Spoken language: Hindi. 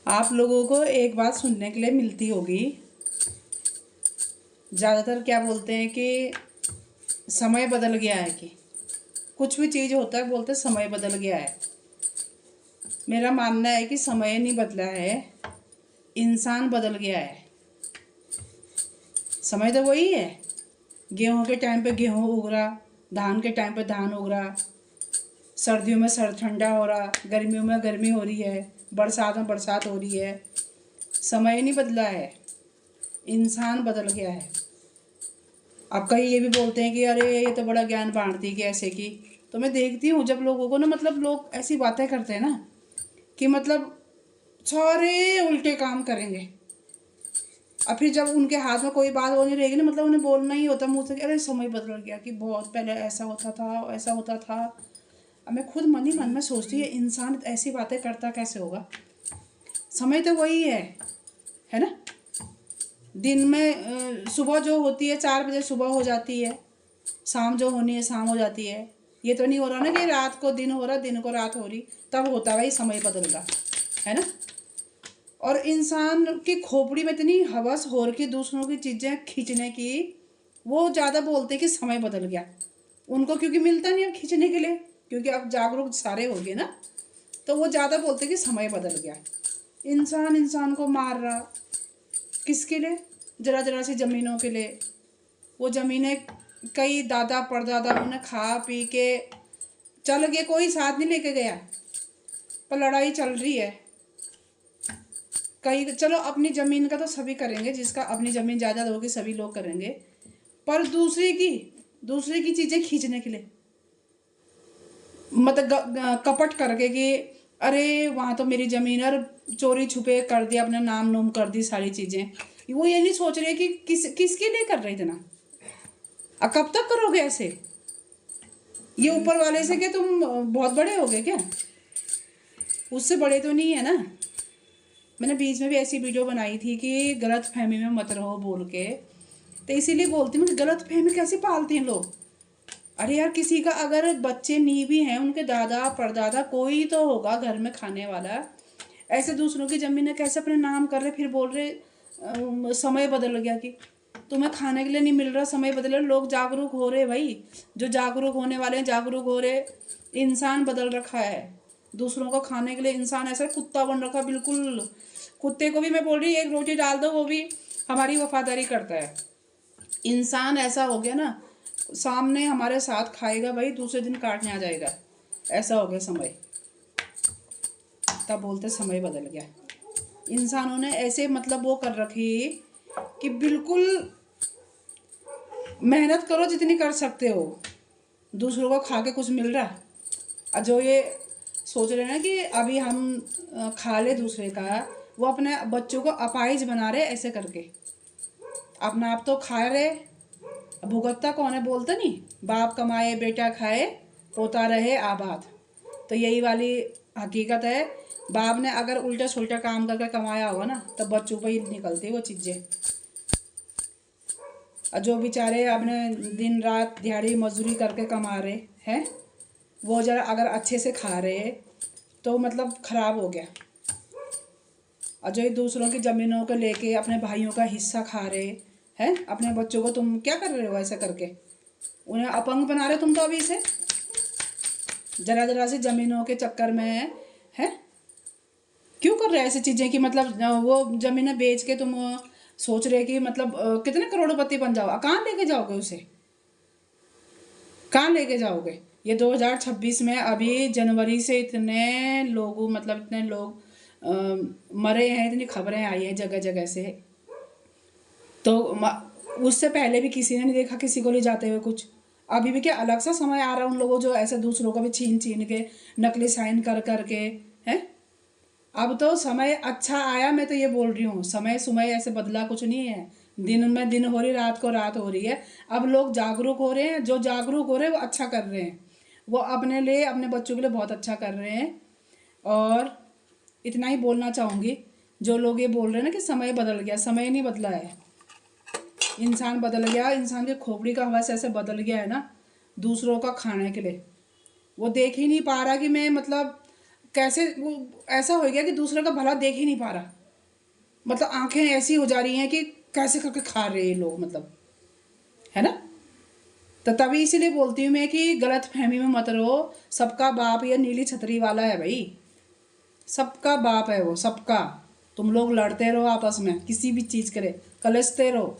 आप लोगों को एक बात सुनने के लिए मिलती होगी, ज़्यादातर क्या बोलते हैं कि समय बदल गया है, कि कुछ भी चीज़ होता है बोलते हैं समय बदल गया है। मेरा मानना है कि समय नहीं बदला है, इंसान बदल गया है। समय तो वही है, गेहूं के टाइम पे गेहूं उग रहा, धान के टाइम पे धान उग रहा, सर्दियों में सर्द ठंडा हो रहा, गर्मियों में गर्मी हो रही है, बरसात में बरसात हो रही है। समय नहीं बदला है, इंसान बदल गया है। अब कई ये भी बोलते हैं कि अरे ये तो बड़ा ज्ञान बांटती कि ऐसे की। तो मैं देखती हूँ जब लोगों को ना, मतलब लोग ऐसी बातें करते हैं ना कि मतलब सारे उल्टे काम करेंगे, और फिर जब उनके हाथ में कोई बात वो नहीं रहेगी ना, मतलब उन्हें बोलना ही होता मुँह से कि अरे समय बदल गया, कि बहुत पहले ऐसा होता था ऐसा होता था। अब मैं खुद मन ही मन में सोचती है, इंसान ऐसी बातें करता कैसे होगा? समय तो वही है ना। दिन में सुबह जो होती है 4 बजे सुबह हो जाती है, शाम जो होनी है शाम हो जाती है। ये तो नहीं हो रहा ना कि रात को दिन हो रहा, दिन को रात हो रही, तब होता भाई समय बदल रहा है ना। और इंसान की खोपड़ी में इतनी हवस हो रखी दूसरों की चीज़ें खींचने की, वो ज़्यादा बोलते हैं कि समय बदल गया उनको, क्योंकि मिलता नहीं अब खींचने के लिए, क्योंकि अब जागरूक सारे हो गए ना, तो वो ज़्यादा बोलते हैं कि समय बदल गया। इंसान इंसान को मार रहा, किसके लिए? जरा जरा सी ज़मीनों के लिए। वो ज़मीनें कई दादा परदादा उन्हें खा पी के चल गए, कोई साथ नहीं लेके गया, पर लड़ाई चल रही है। कई चलो अपनी ज़मीन का तो सभी करेंगे, जिसका अपनी ज़मीन ज़्यादा होगी सभी लोग करेंगे, पर दूसरे की चीज़ें खींचने के लिए, मतलब कपट करके कि अरे वहाँ तो मेरी ज़मीन, और चोरी छुपे कर दिया, अपने नाम नूम कर दी सारी चीज़ें। वो ये नहीं सोच रहे कि किसके लिए कर रहे इतना, अब कब तक करोगे ऐसे? ये ऊपर वाले से क्या तुम बहुत बड़े हो गए क्या? उससे बड़े तो नहीं है ना। मैंने बीच में भी ऐसी वीडियो बनाई थी कि गलत फहमी में मत रहो बोल के, तो इसीलिए बोलती हूँ कि गलत फहमी कैसे पालते हैं लोग। अरे यार, किसी का अगर बच्चे नहीं भी हैं, उनके दादा परदादा कोई तो होगा घर में खाने वाला, ऐसे दूसरों की ज़मीनें कैसे अपने नाम कर रहे, फिर बोल रहे समय बदल गया, कि तुम्हें खाने के लिए नहीं मिल रहा, समय बदल रहा। लोग जागरूक हो रहे भाई, जो जागरूक होने वाले हैं जागरूक हो रहे। इंसान बदल रखा है, दूसरों को खाने के लिए इंसान ऐसा कुत्ता बन रखा बिल्कुल। कुत्ते को भी मैं बोल रही एक रोटी डाल दो, वो भी हमारी वफादारी करता है। इंसान ऐसा हो गया ना, सामने हमारे साथ खाएगा भाई, दूसरे दिन काटने आ जाएगा, ऐसा हो गया समय। तब बोलते समय बदल गया। इंसानों ने ऐसे मतलब वो कर रखी कि बिल्कुल मेहनत करो जितनी कर सकते हो, दूसरों को खा के कुछ मिल रहा। और जो ये सोच रहे हैं ना कि अभी हम खा ले दूसरे का, वो अपने बच्चों को अपाहिज बना रहे ऐसे करके। अपना आप तो खा रहे, भुगतता कौन है? बोलते नहीं, बाप कमाए बेटा खाए, पोता रहे आबाद। तो यही वाली हकीकत है। बाप ने अगर उल्टा सुल्टा काम करके कमाया होगा ना, तब बच्चों पर ही निकलती वो चीज़ें। और जो बेचारे अपने दिन रात दिहाड़ी मजदूरी करके कमा रहे हैं, वो जरा अगर अच्छे से खा रहे तो मतलब ख़राब हो गया। और जो दूसरों की ज़मीनों को लेके अपने भाइयों का हिस्सा खा रहे हैं, अपने बच्चों को तुम क्या कर रहे हो ऐसा करके? उन्हें अपंग बना रहे तुम तो अभी से, जरा जरा सी ज़मीनों के चक्कर में है। क्यों कर रहे हैं ऐसी चीज़ें कि मतलब वो ज़मीनें बेच के तुम सोच रहे कि मतलब कितने करोड़पति बन जाओ? कहाँ लेके जाओगे उसे? कहाँ लेके जाओगे? ये 2026 में अभी जनवरी से इतने लोग, मतलब इतने लोग मरे हैं, इतनी खबरें आई हैं जगह जगह से। तो उससे पहले भी किसी ने नहीं देखा किसी को ले जाते हुए कुछ। अभी भी क्या अलग सा समय आ रहा है उन लोगों जो ऐसे दूसरों को भी छीन छीन के नकली साइन कर करके हैं। अब तो समय अच्छा आया, मैं तो ये बोल रही हूँ, समय ऐसे बदला कुछ नहीं है। दिन में दिन हो रही, रात को रात हो रही है। अब लोग जागरूक हो रहे हैं, जो जागरूक हो रहे हैं वो अच्छा कर रहे हैं, वो अपने लिए अपने बच्चों के लिए बहुत अच्छा कर रहे हैं। और इतना ही बोलना चाहूँगी, जो लोग ये बोल रहे हैं ना कि समय बदल गया, समय नहीं बदला है, इंसान बदल गया। इंसान के खोपड़ी का हवस ऐसे बदल गया है ना दूसरों का खाने के लिए। वो देख ही नहीं पा रहा कि मैं मतलब कैसे वो ऐसा हो गया कि दूसरे का भला देख ही नहीं पा रहा, मतलब आंखें ऐसी हो जा रही हैं कि कैसे करके खा रहे हैं लोग, मतलब, है ना। तो तभी इसीलिए बोलती हूँ मैं कि गलत फहमी में मत रहो। सबका बाप ये नीली छतरी वाला है भाई, सबका बाप है वो, सबका। तुम लोग लड़ते रहो आपस में, किसी भी चीज़ करे, कलशते रहो,